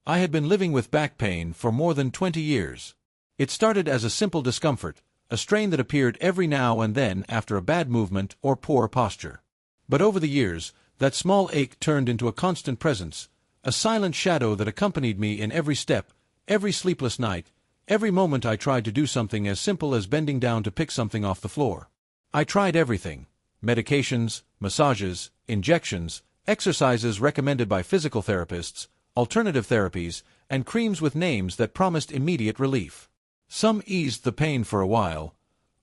I had been living with back pain for more than 20 years. It started as a simple discomfort, a strain that appeared every now and then after a bad movement or poor posture. But over the years, that small ache turned into a constant presence, a silent shadow that accompanied me in every step, every sleepless night, every moment I tried to do something as simple as bending down to pick something off the floor. I tried everything: medications, massages, injections, exercises recommended by physical therapists, alternative therapies, and creams with names that promised immediate relief. Some eased the pain for a while,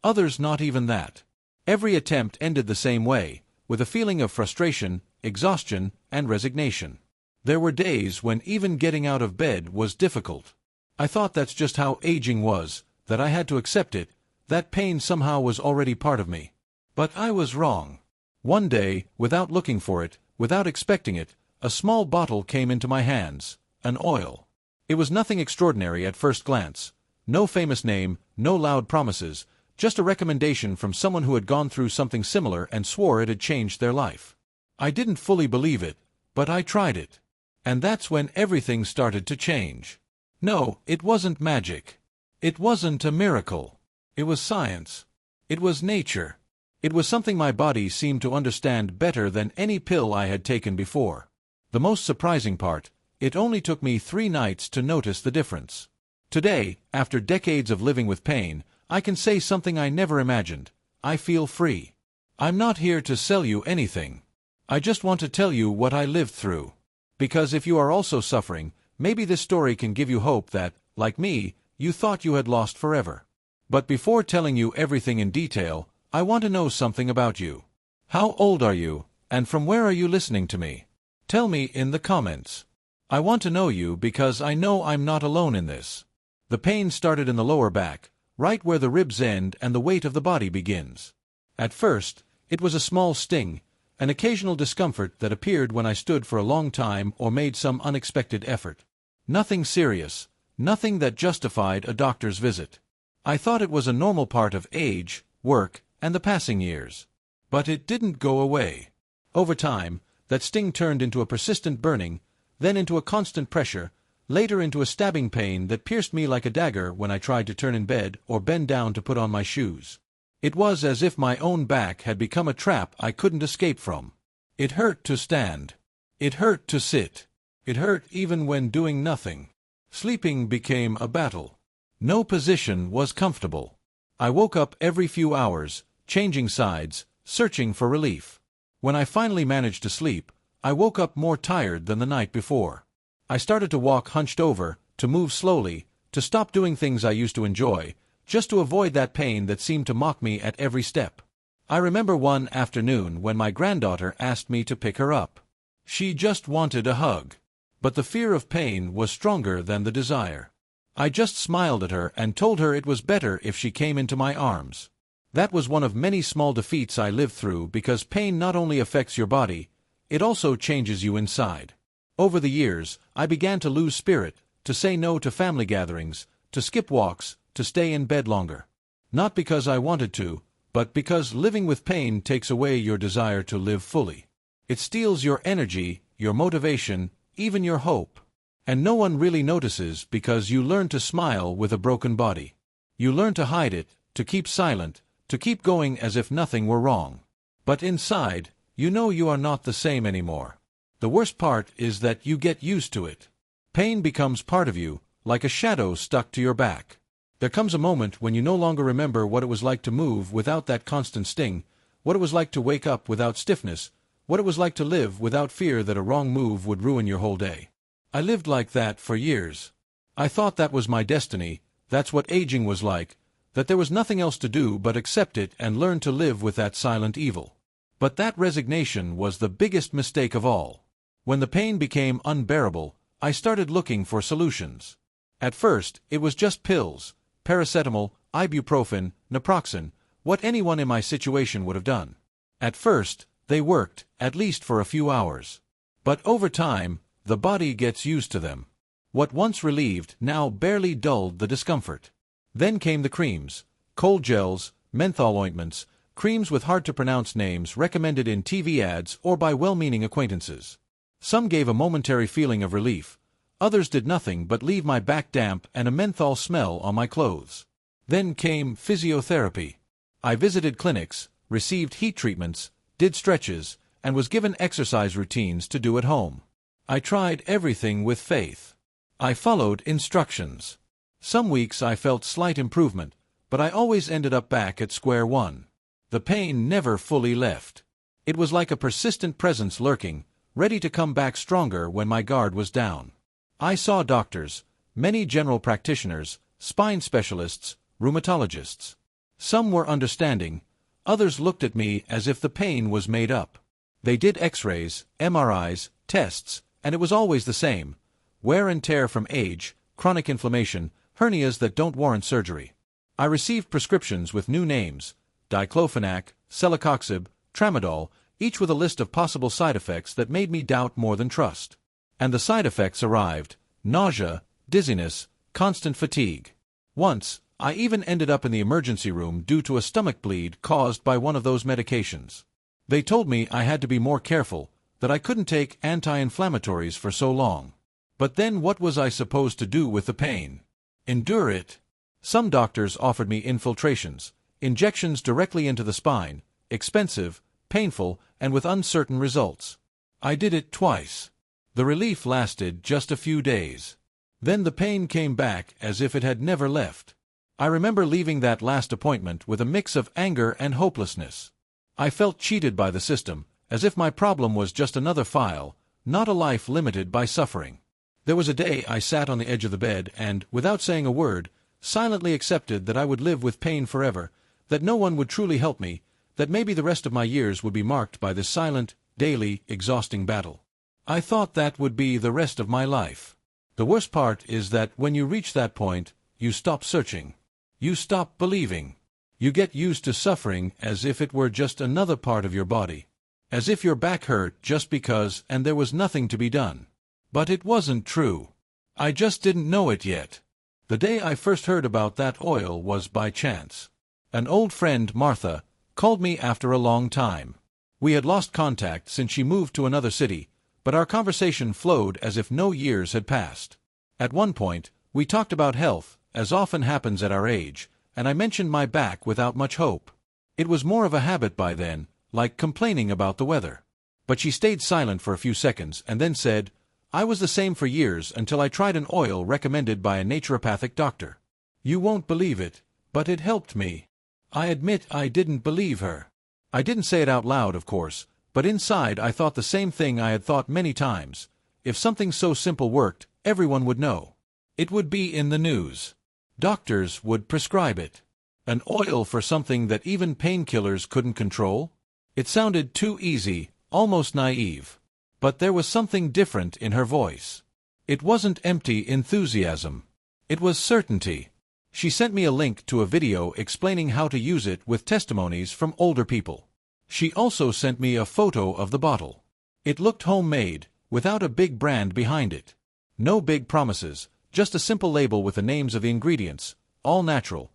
others not even that. Every attempt ended the same way, with a feeling of frustration, exhaustion, and resignation. There were days when even getting out of bed was difficult. I thought that's just how aging was, that I had to accept it, that pain somehow was already part of me. But I was wrong. One day, without looking for it, without expecting it, a small bottle came into my hands, an oil. It was nothing extraordinary at first glance. No famous name, no loud promises, just a recommendation from someone who had gone through something similar and swore it had changed their life. I didn't fully believe it, but I tried it. And that's when everything started to change. No, it wasn't magic. It wasn't a miracle. It was science. It was nature. It was something my body seemed to understand better than any pill I had taken before. The most surprising part, it only took me 3 nights to notice the difference. Today, after decades of living with pain, I can say something I never imagined: I feel free. I'm not here to sell you anything. I just want to tell you what I lived through. Because if you are also suffering, maybe this story can give you hope that, like me, you thought you had lost forever. But before telling you everything in detail, I want to know something about you. How old are you, and from where are you listening to me? Tell me in the comments. I want to know you because I know I'm not alone in this. The pain started in the lower back, right where the ribs end and the weight of the body begins. At first, it was a small sting, an occasional discomfort that appeared when I stood for a long time or made some unexpected effort. Nothing serious, nothing that justified a doctor's visit. I thought it was a normal part of age, work, and the passing years. But it didn't go away. Over time, that sting turned into a persistent burning, then into a constant pressure, later into a stabbing pain that pierced me like a dagger when I tried to turn in bed or bend down to put on my shoes. It was as if my own back had become a trap I couldn't escape from. It hurt to stand. It hurt to sit. It hurt even when doing nothing. Sleeping became a battle. No position was comfortable. I woke up every few hours, changing sides, searching for relief. When I finally managed to sleep, I woke up more tired than the night before. I started to walk hunched over, to move slowly, to stop doing things I used to enjoy, just to avoid that pain that seemed to mock me at every step. I remember one afternoon when my granddaughter asked me to pick her up. She just wanted a hug. But the fear of pain was stronger than the desire. I just smiled at her and told her it was better if she came into my arms. That was one of many small defeats I lived through because pain not only affects your body, it also changes you inside. Over the years, I began to lose spirit, to say no to family gatherings, to skip walks, to stay in bed longer. Not because I wanted to, but because living with pain takes away your desire to live fully. It steals your energy, your motivation, even your hope. And no one really notices because you learn to smile with a broken body. You learn to hide it, to keep silent, to keep going as if nothing were wrong. But inside, you know you are not the same anymore. The worst part is that you get used to it. Pain becomes part of you, like a shadow stuck to your back. There comes a moment when you no longer remember what it was like to move without that constant sting, what it was like to wake up without stiffness, what it was like to live without fear that a wrong move would ruin your whole day. I lived like that for years. I thought that was my destiny, that's what aging was like, that there was nothing else to do but accept it and learn to live with that silent evil. But that resignation was the biggest mistake of all. When the pain became unbearable, I started looking for solutions. At first, it was just pills, paracetamol, ibuprofen, naproxen, what anyone in my situation would have done. At first, they worked, at least for a few hours. But over time, the body gets used to them. What once relieved now barely dulled the discomfort. Then came the creams, cold gels, menthol ointments, creams with hard-to-pronounce names recommended in TV ads or by well-meaning acquaintances. Some gave a momentary feeling of relief, Others did nothing but leave my back damp and a menthol smell on my clothes. Then came physiotherapy. I visited clinics, received heat treatments, did stretches, and was given exercise routines to do at home. I tried everything with faith. I followed instructions. Some weeks I felt slight improvement, but I always ended up back at square one. The pain never fully left. It was like a persistent presence lurking, ready to come back stronger when my guard was down. I saw doctors, many general practitioners, spine specialists, rheumatologists. Some were understanding, others looked at me as if the pain was made up. They did X-rays, MRIs, tests, and it was always the same: wear and tear from age, chronic inflammation, hernias that don't warrant surgery. I received prescriptions with new names: diclofenac, celecoxib, tramadol, each with a list of possible side effects that made me doubt more than trust. And the side effects arrived: nausea, dizziness, constant fatigue. Once, I even ended up in the emergency room due to a stomach bleed caused by one of those medications. They told me I had to be more careful, that I couldn't take anti-inflammatories for so long. But then what was I supposed to do with the pain? Endure it? Some doctors offered me infiltrations, injections directly into the spine, expensive, painful, and with uncertain results. I did it twice. The relief lasted just a few days. Then the pain came back as if it had never left. I remember leaving that last appointment with a mix of anger and hopelessness. I felt cheated by the system, as if my problem was just another file, not a life limited by suffering. There was a day I sat on the edge of the bed and, without saying a word, silently accepted that I would live with pain forever, that no one would truly help me, that maybe the rest of my years would be marked by this silent, daily, exhausting battle. I thought that would be the rest of my life. The worst part is that when you reach that point, you stop searching. You stop believing. You get used to suffering as if it were just another part of your body. As if your back hurt just because and there was nothing to be done. But it wasn't true. I just didn't know it yet. The day I first heard about that oil was by chance. An old friend, Martha, called me after a long time. We had lost contact since she moved to another city, but our conversation flowed as if no years had passed. At one point, we talked about health, as often happens at our age, and I mentioned my back without much hope. It was more of a habit by then, like complaining about the weather. But she stayed silent for a few seconds and then said, "I was the same for years until I tried an oil recommended by a naturopathic doctor. You won't believe it, but it helped me." I admit I didn't believe her. I didn't say it out loud, of course, but inside I thought the same thing I had thought many times. If something so simple worked, everyone would know. It would be in the news. Doctors would prescribe it. An oil for something that even painkillers couldn't control? It sounded too easy, almost naive. But there was something different in her voice. It wasn't empty enthusiasm. It was certainty. She sent me a link to a video explaining how to use it with testimonies from older people. She also sent me a photo of the bottle. It looked homemade, without a big brand behind it. No big promises, just a simple label with the names of the ingredients, all natural.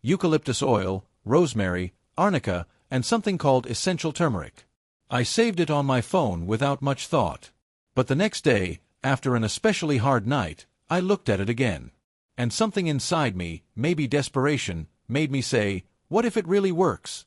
Eucalyptus oil, rosemary, arnica, and something called essential turmeric. I saved it on my phone without much thought. But the next day, after an especially hard night, I looked at it again. And something inside me, maybe desperation, made me say, what if it really works?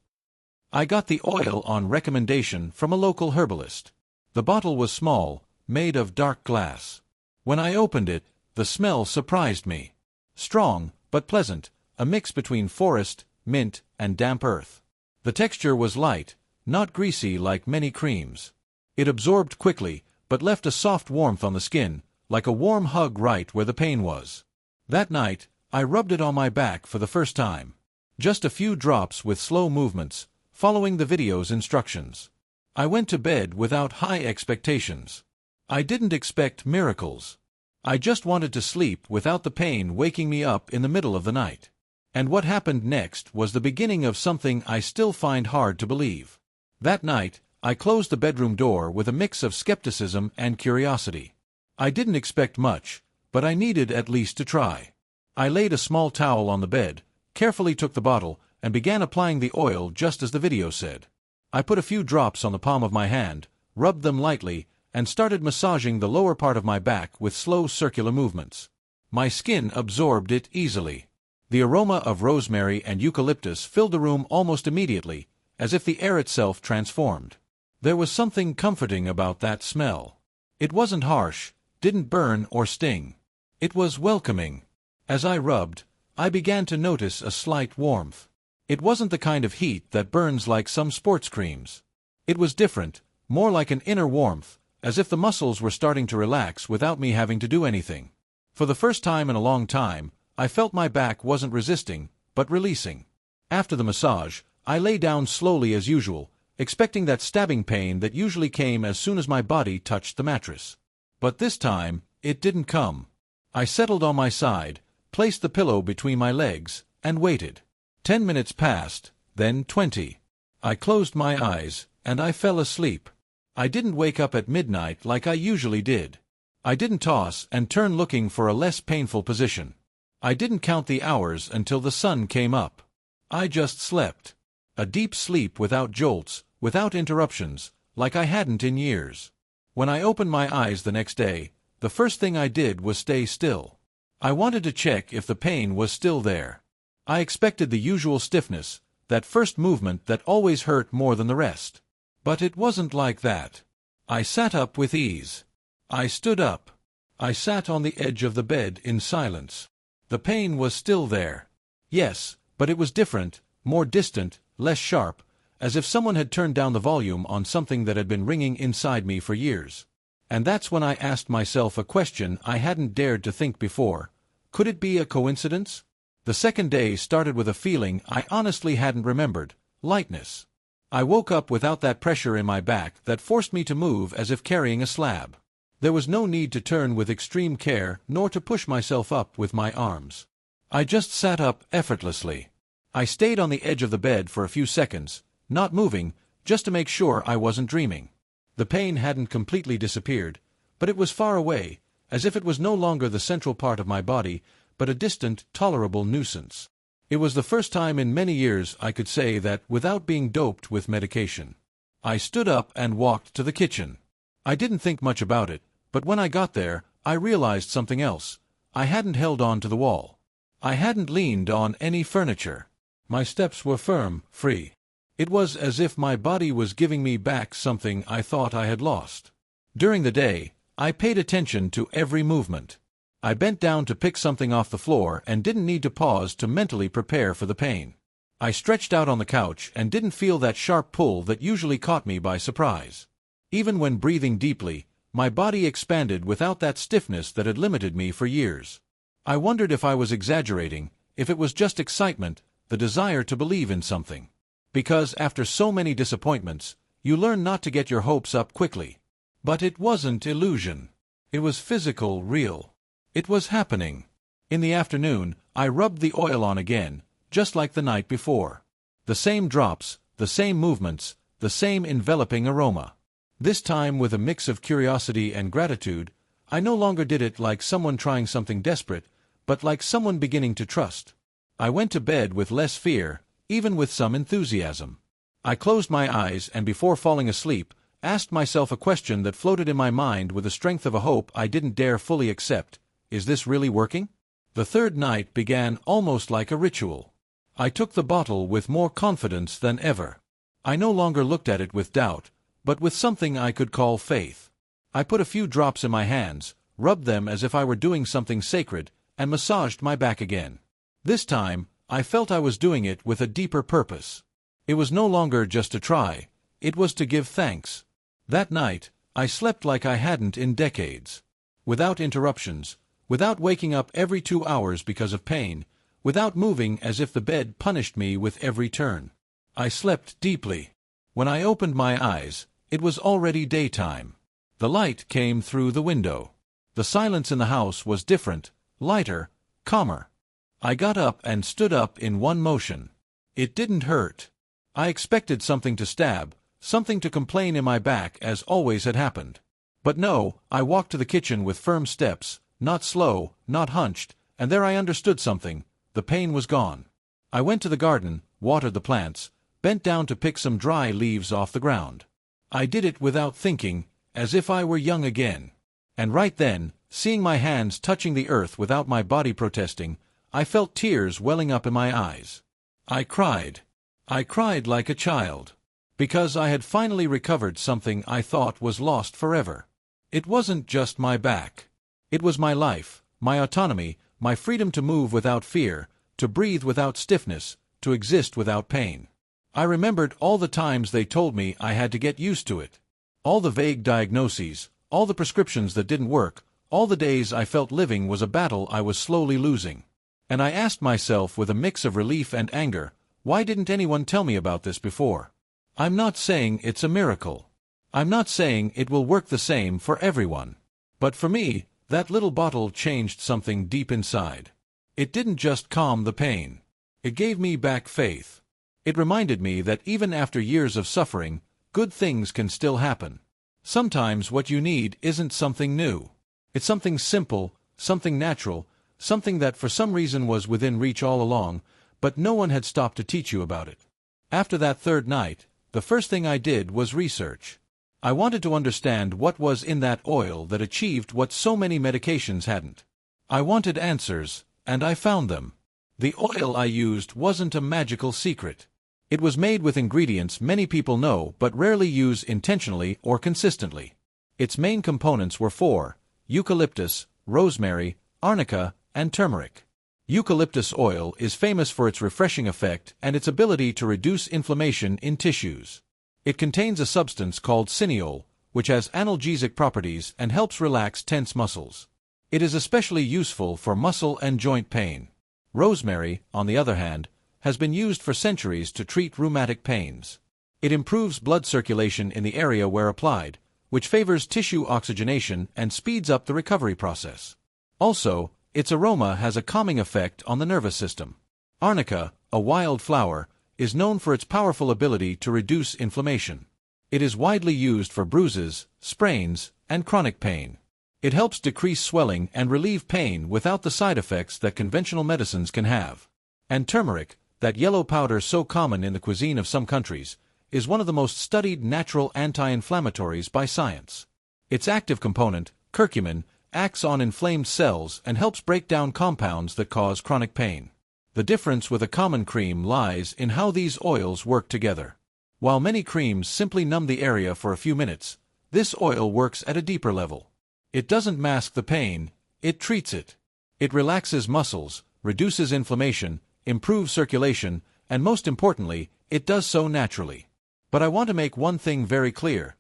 I got the oil on recommendation from a local herbalist. The bottle was small, made of dark glass. When I opened it, the smell surprised me. Strong, but pleasant, a mix between forest, mint, and damp earth. The texture was light, not greasy like many creams. It absorbed quickly, but left a soft warmth on the skin, like a warm hug right where the pain was. That night, I rubbed it on my back for the first time. Just a few drops with slow movements, following the video's instructions. I went to bed without high expectations. I didn't expect miracles. I just wanted to sleep without the pain waking me up in the middle of the night. And what happened next was the beginning of something I still find hard to believe. That night, I closed the bedroom door with a mix of skepticism and curiosity. I didn't expect much, but I needed at least to try. I laid a small towel on the bed, carefully took the bottle, and began applying the oil just as the video said. I put a few drops on the palm of my hand, rubbed them lightly, and started massaging the lower part of my back with slow circular movements. My skin absorbed it easily. The aroma of rosemary and eucalyptus filled the room almost immediately, as if the air itself transformed. There was something comforting about that smell. It wasn't harsh, didn't burn or sting. It was welcoming. As I rubbed, I began to notice a slight warmth. It wasn't the kind of heat that burns like some sports creams. It was different, more like an inner warmth, as if the muscles were starting to relax without me having to do anything. For the first time in a long time, I felt my back wasn't resisting, but releasing. After the massage, I lay down slowly as usual, expecting that stabbing pain that usually came as soon as my body touched the mattress. But this time, it didn't come. I settled on my side, placed the pillow between my legs, and waited. 10 minutes passed, then 20. I closed my eyes, and I fell asleep. I didn't wake up at midnight like I usually did. I didn't toss and turn looking for a less painful position. I didn't count the hours until the sun came up. I just slept. A deep sleep without jolts, without interruptions, like I hadn't in years. When I opened my eyes the next day, the first thing I did was stay still. I wanted to check if the pain was still there. I expected the usual stiffness, that first movement that always hurt more than the rest. But it wasn't like that. I sat up with ease. I stood up. I sat on the edge of the bed in silence. The pain was still there. Yes, but it was different, more distant, less sharp, as if someone had turned down the volume on something that had been ringing inside me for years. And that's when I asked myself a question I hadn't dared to think before. Could it be a coincidence? The second day started with a feeling I honestly hadn't remembered: lightness. I woke up without that pressure in my back that forced me to move as if carrying a slab. There was no need to turn with extreme care, nor to push myself up with my arms. I just sat up effortlessly. I stayed on the edge of the bed for a few seconds, not moving, just to make sure I wasn't dreaming. The pain hadn't completely disappeared, but it was far away, as if it was no longer the central part of my body, but a distant, tolerable nuisance. It was the first time in many years I could say that without being doped with medication. I stood up and walked to the kitchen. I didn't think much about it, but when I got there, I realized something else. I hadn't held on to the wall. I hadn't leaned on any furniture. My steps were firm, free. It was as if my body was giving me back something I thought I had lost. During the day, I paid attention to every movement. I bent down to pick something off the floor and didn't need to pause to mentally prepare for the pain. I stretched out on the couch and didn't feel that sharp pull that usually caught me by surprise. Even when breathing deeply, my body expanded without that stiffness that had limited me for years. I wondered if I was exaggerating, if it was just excitement, the desire to believe in something. Because after so many disappointments, you learn not to get your hopes up quickly. But it wasn't illusion. It was physical, real. It was happening. In the afternoon, I rubbed the oil on again, just like the night before. The same drops, the same movements, the same enveloping aroma. This time with a mix of curiosity and gratitude. I no longer did it like someone trying something desperate, but like someone beginning to trust. I went to bed with less fear, even with some enthusiasm. I closed my eyes and before falling asleep, asked myself a question that floated in my mind with the strength of a hope I didn't dare fully accept. Is this really working? The third night began almost like a ritual. I took the bottle with more confidence than ever. I no longer looked at it with doubt, but with something I could call faith. I put a few drops in my hands, rubbed them as if I were doing something sacred, and massaged my back again. This time, I felt I was doing it with a deeper purpose. It was no longer just to try, it was to give thanks. That night, I slept like I hadn't in decades. Without interruptions, without waking up every 2 hours because of pain, without moving as if the bed punished me with every turn. I slept deeply. When I opened my eyes, it was already daytime. The light came through the window. The silence in the house was different, lighter, calmer. I got up and stood up in one motion. It didn't hurt. I expected something to stab, something to complain in my back as always had happened. But no, I walked to the kitchen with firm steps, not slow, not hunched, and there I understood something. The pain was gone. I went to the garden, watered the plants, bent down to pick some dry leaves off the ground. I did it without thinking, as if I were young again. And right then, seeing my hands touching the earth without my body protesting, I felt tears welling up in my eyes. I cried. I cried like a child. Because I had finally recovered something I thought was lost forever. It wasn't just my back. It was my life, my autonomy, my freedom to move without fear, to breathe without stiffness, to exist without pain. I remembered all the times they told me I had to get used to it. All the vague diagnoses, all the prescriptions that didn't work, all the days I felt living was a battle I was slowly losing. And I asked myself with a mix of relief and anger, why didn't anyone tell me about this before? I'm not saying it's a miracle. I'm not saying it will work the same for everyone. But for me, that little bottle changed something deep inside. It didn't just calm the pain. It gave me back faith. It reminded me that even after years of suffering, good things can still happen. Sometimes what you need isn't something new. It's something simple, something natural, something that for some reason was within reach all along, but no one had stopped to teach you about it. After that third night, the first thing I did was research. I wanted to understand what was in that oil that achieved what so many medications hadn't. I wanted answers, and I found them. The oil I used wasn't a magical secret. It was made with ingredients many people know but rarely use intentionally or consistently. Its main components were four: eucalyptus, rosemary, arnica, and turmeric. Eucalyptus oil is famous for its refreshing effect and its ability to reduce inflammation in tissues. It contains a substance called cineol, which has analgesic properties and helps relax tense muscles. It is especially useful for muscle and joint pain. Rosemary, on the other hand, has been used for centuries to treat rheumatic pains. It improves blood circulation in the area where applied, which favors tissue oxygenation and speeds up the recovery process. Also, its aroma has a calming effect on the nervous system. Arnica, a wild flower, is known for its powerful ability to reduce inflammation. It is widely used for bruises, sprains, and chronic pain. It helps decrease swelling and relieve pain without the side effects that conventional medicines can have. And turmeric, that yellow powder so common in the cuisine of some countries, is one of the most studied natural anti-inflammatories by science. Its active component, curcumin, acts on inflamed cells and helps break down compounds that cause chronic pain. The difference with a common cream lies in how these oils work together. While many creams simply numb the area for a few minutes, this oil works at a deeper level. It doesn't mask the pain, it treats it. It relaxes muscles, reduces inflammation, improves circulation, and most importantly, it does so naturally. But I want to make one thing very clear.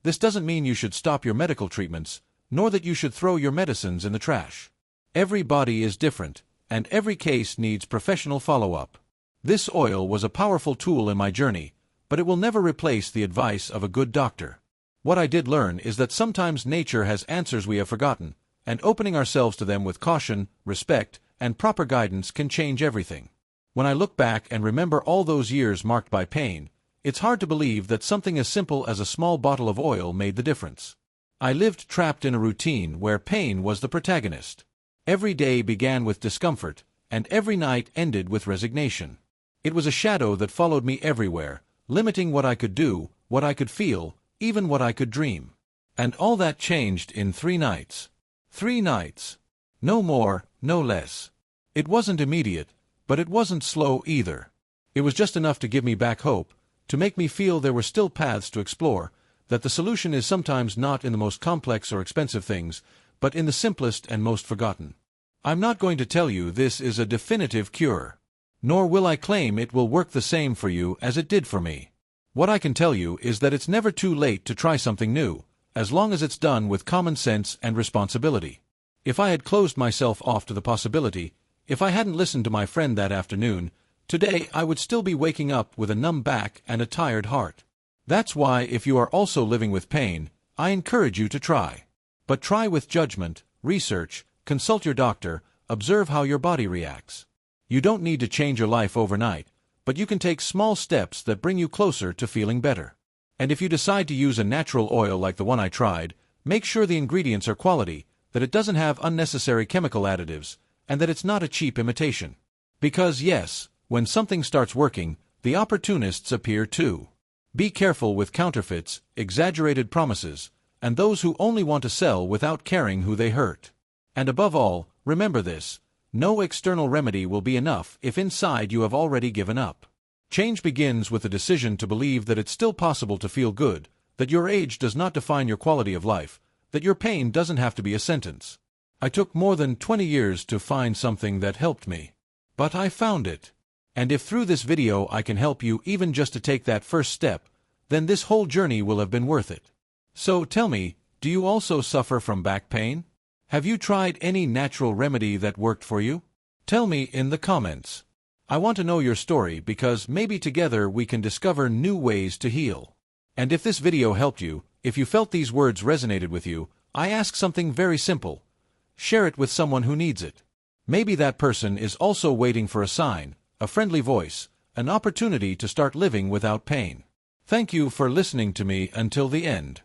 This doesn't mean you should stop your medical treatments, nor that you should throw your medicines in the trash. Every body is different, and every case needs professional follow-up. This oil was a powerful tool in my journey, but it will never replace the advice of a good doctor. What I did learn is that sometimes nature has answers we have forgotten, and opening ourselves to them with caution, respect, and proper guidance can change everything. When I look back and remember all those years marked by pain, it's hard to believe that something as simple as a small bottle of oil made the difference. I lived trapped in a routine where pain was the protagonist. Every day began with discomfort, and every night ended with resignation. It was a shadow that followed me everywhere, limiting what I could do, what I could feel, even what I could dream. And all that changed in 3 nights. 3 nights. No more, no less. It wasn't immediate, but it wasn't slow either. It was just enough to give me back hope, to make me feel there were still paths to explore, that the solution is sometimes not in the most complex or expensive things, but in the simplest and most forgotten. I'm not going to tell you this is a definitive cure. Nor will I claim it will work the same for you as it did for me. What I can tell you is that it's never too late to try something new, as long as it's done with common sense and responsibility. If I had closed myself off to the possibility, if I hadn't listened to my friend that afternoon, today I would still be waking up with a numb back and a tired heart. That's why, if you are also living with pain, I encourage you to try. But try with judgment, research, consult your doctor, observe how your body reacts. You don't need to change your life overnight, but you can take small steps that bring you closer to feeling better. And if you decide to use a natural oil like the one I tried, make sure the ingredients are quality, that it doesn't have unnecessary chemical additives, and that it's not a cheap imitation. Because yes, when something starts working, the opportunists appear too. Be careful with counterfeits, exaggerated promises, and those who only want to sell without caring who they hurt. And above all, remember this: no external remedy will be enough if inside you have already given up. Change begins with the decision to believe that it's still possible to feel good, that your age does not define your quality of life, that your pain doesn't have to be a sentence. I took more than 20 years to find something that helped me. But I found it. And if through this video I can help you even just to take that first step, then this whole journey will have been worth it. So tell me, do you also suffer from back pain? Have you tried any natural remedy that worked for you? Tell me in the comments. I want to know your story because maybe together we can discover new ways to heal. And if this video helped you, if you felt these words resonated with you, I ask something very simple. Share it with someone who needs it. Maybe that person is also waiting for a sign, a friendly voice, an opportunity to start living without pain. Thank you for listening to me until the end.